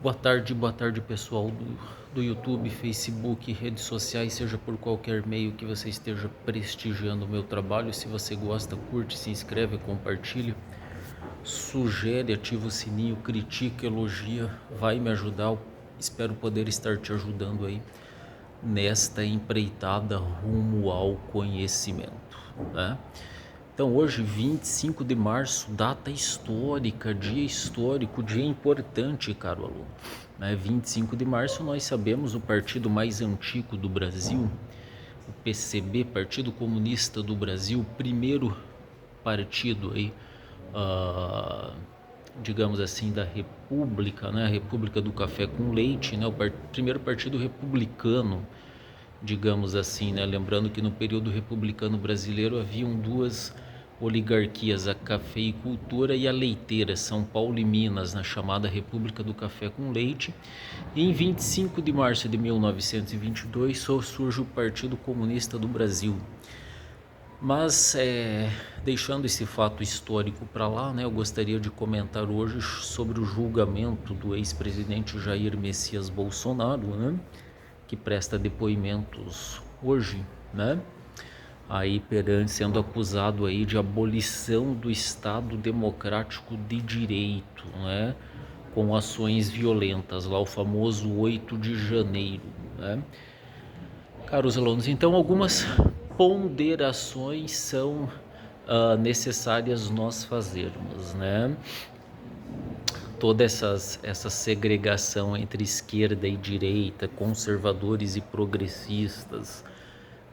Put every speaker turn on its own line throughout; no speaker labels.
Boa tarde pessoal do YouTube, Facebook, redes sociais, seja por qualquer meio que você esteja prestigiando o meu trabalho. Se você gosta, curte, se inscreve, compartilha, sugere, ativa o sininho, critica, elogia, vai me ajudar. Espero poder estar te ajudando aí nesta empreitada rumo ao conhecimento, né? Então hoje, 25 de março, data histórica, dia histórico, dia importante, caro aluno. 25 de março, nós sabemos, o partido mais antigo do Brasil, o PCB, Partido Comunista do Brasil, o primeiro partido aí, digamos assim, da República, né? A República do Café com Leite, né? O primeiro partido republicano, digamos assim, né? Lembrando que no período republicano brasileiro haviam duas oligarquias, a cafeicultura e a leiteira, São Paulo e Minas, na chamada República do Café com Leite. E em 25 de março de 1922 surge o Partido Comunista do Brasil. Mas, deixando esse fato histórico para lá, né, eu gostaria de comentar hoje sobre o julgamento do ex-presidente Jair Messias Bolsonaro, né, que presta depoimentos hoje, né, aí sendo acusado aí de abolição do Estado Democrático de Direito, né, com ações violentas, lá o famoso 8 de janeiro, né. Caros alunos, então algumas ponderações são necessárias nós fazermos, né? Toda essa segregação entre esquerda e direita, conservadores e progressistas,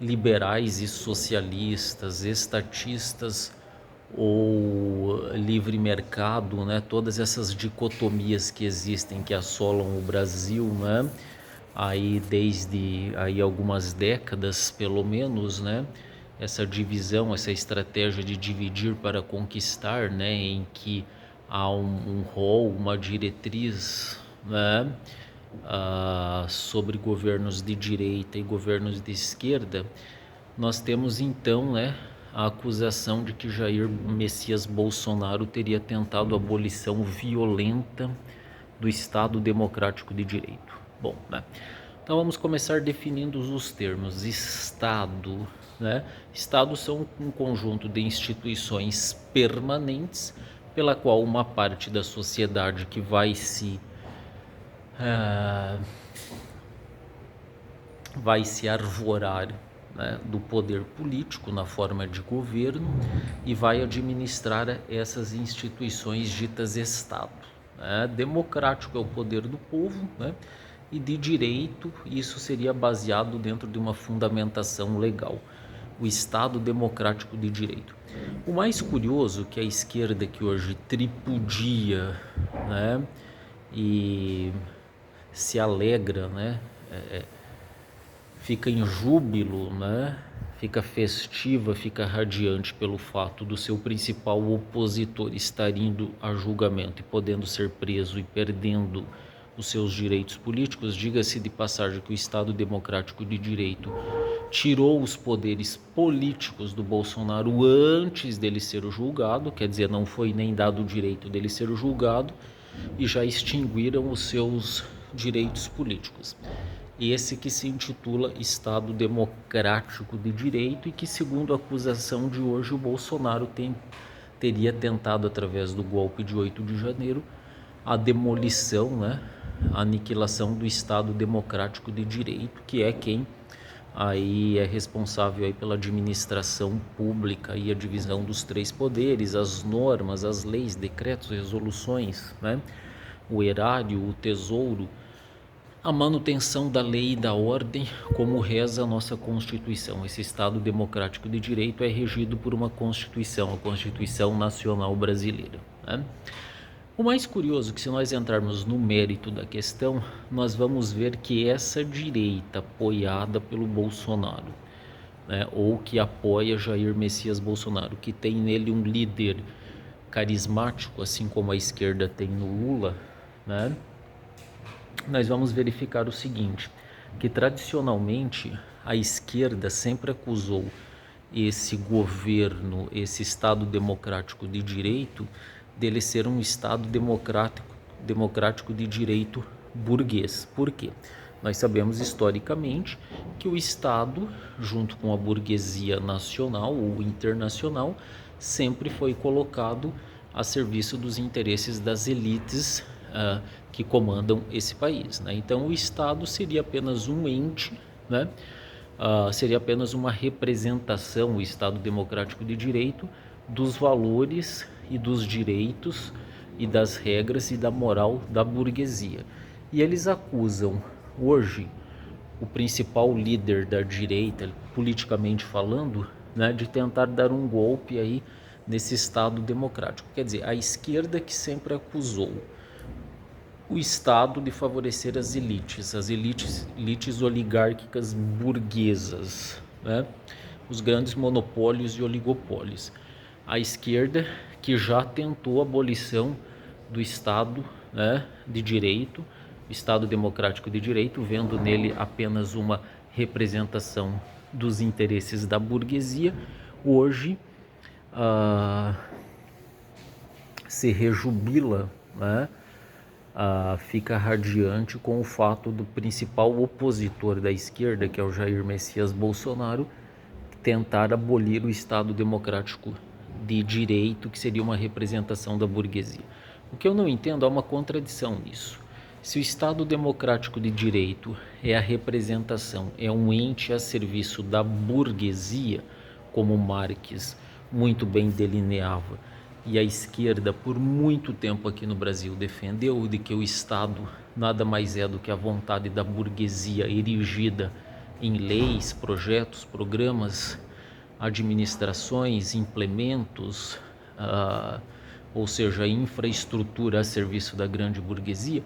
liberais e socialistas, estatistas ou livre mercado, né? Todas essas dicotomias que existem, que assolam o Brasil, né? Aí desde aí algumas décadas pelo menos, né? Essa divisão, essa estratégia de dividir para conquistar, né? Em que há um rol, uma diretriz, né? Sobre governos de direita e governos de esquerda. Nós temos então, né, a acusação de que Jair Messias Bolsonaro teria tentado a abolição violenta do Estado Democrático de Direito. Bom, né? Então vamos começar definindo os termos. Estado, né? Estados são um conjunto de instituições permanentes pela qual uma parte da sociedade que vai se arvorar, né, do poder político na forma de governo e vai administrar essas instituições ditas Estado. Né? Democrático é o poder do povo, né? E de direito, isso seria baseado dentro de uma fundamentação legal, o Estado Democrático de Direito. O mais curioso que a esquerda que hoje tripudia, né, e se alegra, né, fica em júbilo, né, fica festiva, fica radiante pelo fato do seu principal opositor estar indo a julgamento e podendo ser preso e perdendo os seus direitos políticos. Diga-se de passagem que o Estado Democrático de Direito tirou os poderes políticos do Bolsonaro antes dele ser julgado, quer dizer, não foi nem dado o direito dele ser julgado e já extinguiram os seus direitos políticos. Esse que se intitula Estado Democrático de Direito e que, segundo a acusação de hoje, o Bolsonaro teria tentado, através do golpe de 8 de janeiro, a demolição, né, a aniquilação do Estado Democrático de Direito, que é quem aí é responsável aí pela administração pública e a divisão dos três poderes, as normas, as leis, decretos, resoluções, né, o erário, o tesouro, a manutenção da lei e da ordem, como reza a nossa Constituição. Esse Estado Democrático de Direito é regido por uma Constituição, a Constituição Nacional Brasileira, né? O mais curioso é que, se nós entrarmos no mérito da questão, nós vamos ver que essa direita apoiada pelo Bolsonaro, né, ou que apoia Jair Messias Bolsonaro, que tem nele um líder carismático, assim como a esquerda tem no Lula, né, nós vamos verificar o seguinte, que tradicionalmente a esquerda sempre acusou esse governo, esse Estado Democrático de Direito, dele ser um Estado democrático de direito burguês. Por quê? Nós sabemos historicamente que o Estado, junto com a burguesia nacional ou internacional, sempre foi colocado a serviço dos interesses das elites que comandam esse país, né? Então o Estado seria apenas um ente, né? Seria apenas uma representação, o Estado Democrático de Direito, dos valores e dos direitos e das regras e da moral da burguesia. E eles acusam hoje o principal líder da direita, politicamente falando, né, de tentar dar um golpe aí nesse Estado democrático. Quer dizer, a esquerda que sempre acusou o Estado de favorecer as elites oligárquicas burguesas, né? Os grandes monopólios e oligopólios. A esquerda que já tentou a abolição do Estado, né, de Direito, Estado Democrático de Direito, vendo nele apenas uma representação dos interesses da burguesia, hoje se rejubila, né? Fica radiante com o fato do principal opositor da esquerda, que é o Jair Messias Bolsonaro, tentar abolir o Estado Democrático de Direito, que seria uma representação da burguesia. O que eu não entendo, há uma contradição nisso. Se o Estado Democrático de Direito é a representação, é um ente a serviço da burguesia, como Marx muito bem delineava, e a esquerda por muito tempo aqui no Brasil defendeu de que o Estado nada mais é do que a vontade da burguesia erigida em leis, projetos, programas, administrações, implementos, ou seja, infraestrutura a serviço da grande burguesia.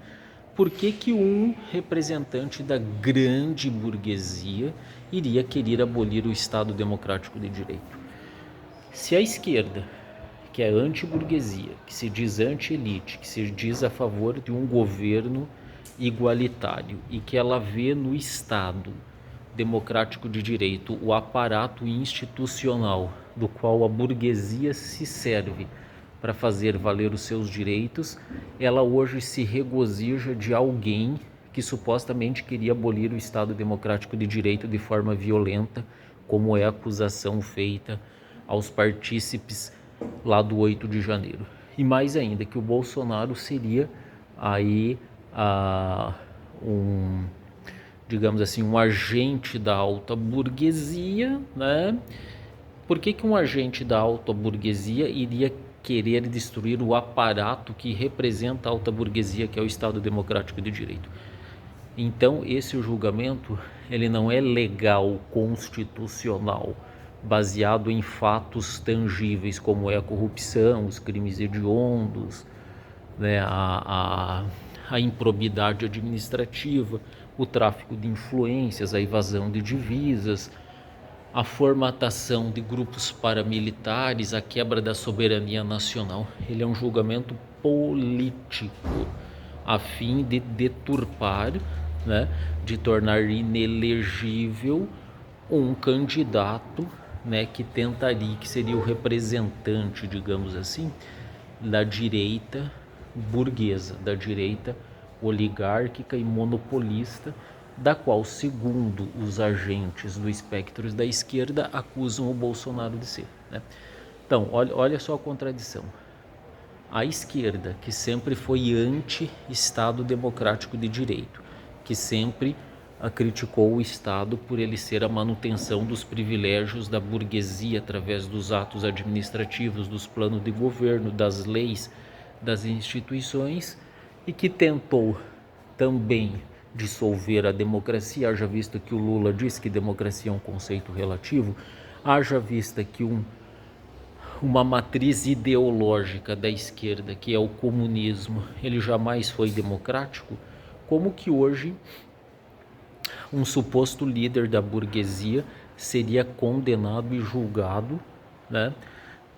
Por que um representante da grande burguesia iria querer abolir o Estado Democrático de Direito? Se a esquerda, que é anti-burguesia, que se diz anti-elite, que se diz a favor de um governo igualitário e que ela vê no Estado Democrático de Direito o aparato institucional do qual a burguesia se serve para fazer valer os seus direitos, ela hoje se regozija de alguém que supostamente queria abolir o Estado Democrático de Direito de forma violenta, como é a acusação feita aos partícipes lá do 8 de janeiro. E mais ainda, que o Bolsonaro seria aí digamos assim, um agente da alta burguesia, né? Por que um agente da alta burguesia iria querer destruir o aparato que representa a alta burguesia, que é o Estado Democrático de Direito? Então, esse julgamento, ele não é legal, constitucional, baseado em fatos tangíveis, como é a corrupção, os crimes hediondos, né, a improbidade administrativa, o tráfico de influências, a evasão de divisas, a formatação de grupos paramilitares, a quebra da soberania nacional. Ele é um julgamento político, a fim de deturpar, né, de tornar inelegível um candidato, né, que tentaria, que seria o representante, digamos assim, da direita burguesa, da direita oligárquica e monopolista, da qual, segundo os agentes do espectro da esquerda, acusam o Bolsonaro de ser, né? Então, olha só a contradição. A esquerda, que sempre foi anti-Estado Democrático de Direito, que sempre criticou o Estado por ele ser a manutenção dos privilégios da burguesia através dos atos administrativos, dos planos de governo, das leis, das instituições, e que tentou também dissolver a democracia, haja vista que o Lula disse que democracia é um conceito relativo, haja vista que uma matriz ideológica da esquerda, que é o comunismo, ele jamais foi democrático, como que hoje um suposto líder da burguesia seria condenado e julgado, né,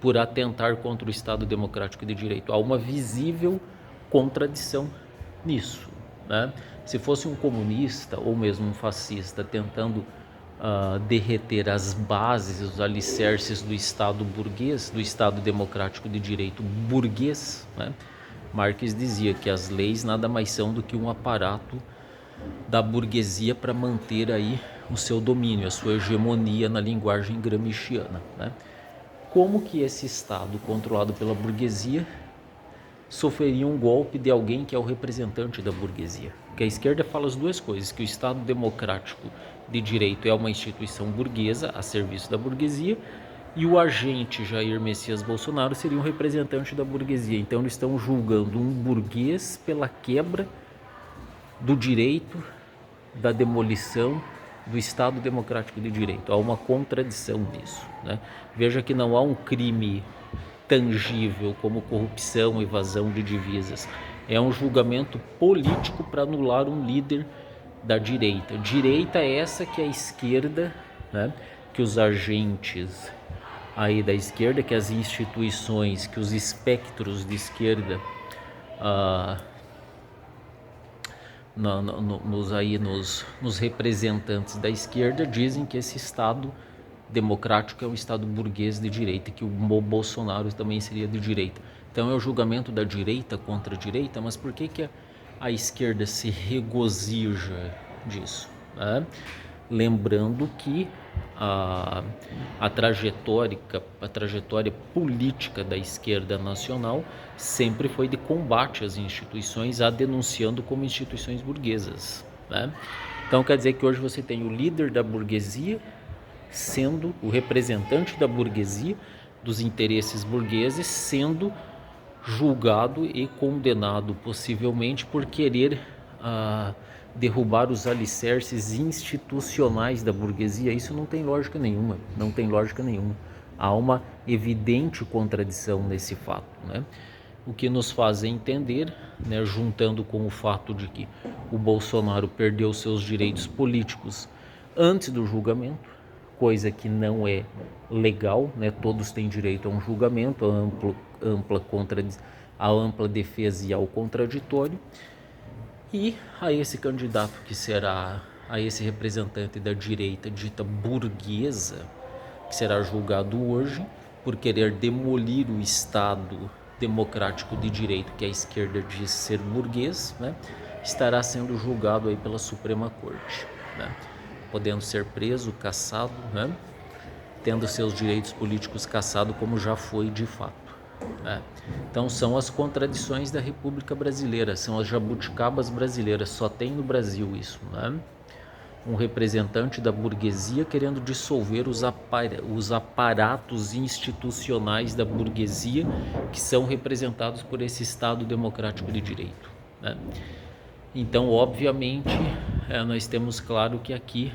por atentar contra o Estado Democrático de Direito? Há uma visível contradição nisso, né? Se fosse um comunista ou mesmo um fascista tentando derreter as bases, os alicerces do Estado burguês, do Estado Democrático de Direito burguês, né, Marx dizia que as leis nada mais são do que um aparato da burguesia para manter aí o seu domínio, a sua hegemonia na linguagem gramsciana, né? Como que esse Estado controlado pela burguesia sofreria um golpe de alguém que é o representante da burguesia? Porque a esquerda fala as duas coisas, que o Estado democrático de direito é uma instituição burguesa a serviço da burguesia, e o agente Jair Messias Bolsonaro seria um representante da burguesia. Então eles estão julgando um burguês pela quebra do direito, da demolição do Estado democrático de direito. Há uma contradição nisso, né? Veja que não há um crime tangível como corrupção, evasão de divisas. É um julgamento político para anular um líder da direita. Direita é essa que é a esquerda, né? Que os agentes aí da esquerda, que as instituições, que os espectros de esquerda nos representantes da esquerda dizem que esse Estado democrático é um Estado burguês de direita, que o Bolsonaro também seria de direita. Então é o julgamento da direita contra a direita, mas por que a esquerda se regozija disso, né? Lembrando que a trajetória política da esquerda nacional sempre foi de combate às instituições, a denunciando como instituições burguesas, né? Então quer dizer que hoje você tem o líder da burguesia sendo o representante da burguesia, dos interesses burgueses, sendo julgado e condenado possivelmente por querer derrubar os alicerces institucionais da burguesia. Isso não tem lógica nenhuma, não tem lógica nenhuma. Há uma evidente contradição nesse fato, né? O que nos faz entender, né, juntando com o fato de que o Bolsonaro perdeu seus direitos políticos antes do julgamento, coisa que não é legal, né? Todos têm direito a um julgamento, a ampla defesa e ao contraditório. E a esse candidato que será, a esse representante da direita dita burguesa, que será julgado hoje por querer demolir o Estado democrático de direito que a esquerda diz ser burguês, né? Estará sendo julgado aí pela Suprema Corte, né? Podendo ser preso, cassado, né? Tendo seus direitos políticos cassados, como já foi de fato. Então são as contradições da República Brasileira, são as jabuticabas brasileiras, só tem no Brasil isso, né? Um representante da burguesia querendo dissolver os aparatos institucionais da burguesia que são representados por esse Estado democrático de direito, né? Então, obviamente, nós temos claro que aqui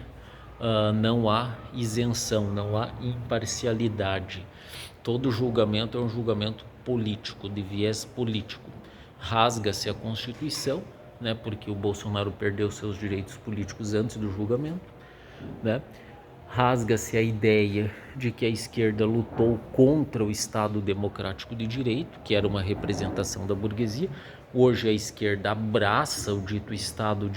não há isenção, não há imparcialidade. Todo julgamento é um julgamento político, de viés político. Rasga-se a Constituição, né, porque o Bolsonaro perdeu seus direitos políticos antes do julgamento, né? Rasga-se a ideia de que a esquerda lutou contra o Estado democrático de direito, que era uma representação da burguesia. Hoje a esquerda abraça o dito Estado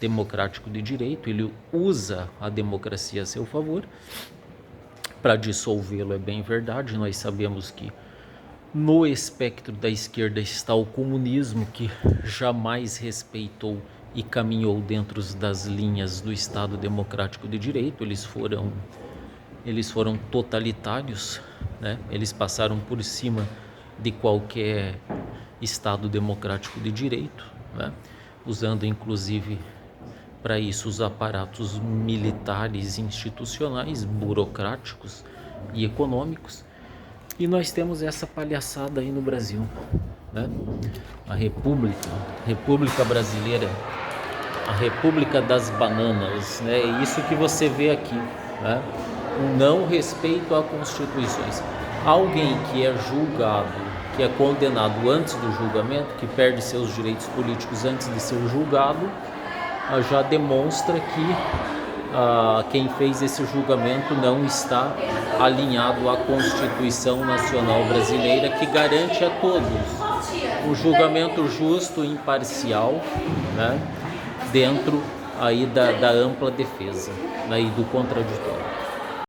democrático de direito, ele usa a democracia a seu favor para dissolvê-lo. É bem verdade, nós sabemos que no espectro da esquerda está o comunismo, que jamais respeitou e caminhou dentro das linhas do Estado democrático de direito. Eles foram totalitários, né? Eles passaram por cima de qualquer Estado democrático de direito, né? Usando inclusive para isso os aparatos militares, institucionais, burocráticos e econômicos. E nós temos essa palhaçada aí no Brasil, né? A República Brasileira, a República das Bananas, né? É isso que você vê aqui, né? Um não respeito a constituições. Alguém que é julgado, que é condenado antes do julgamento, que perde seus direitos políticos antes de ser julgado, já demonstra que quem fez esse julgamento não está alinhado à Constituição Nacional Brasileira, que garante a todos um julgamento justo e imparcial, né, dentro aí da ampla defesa, né, e do contraditório.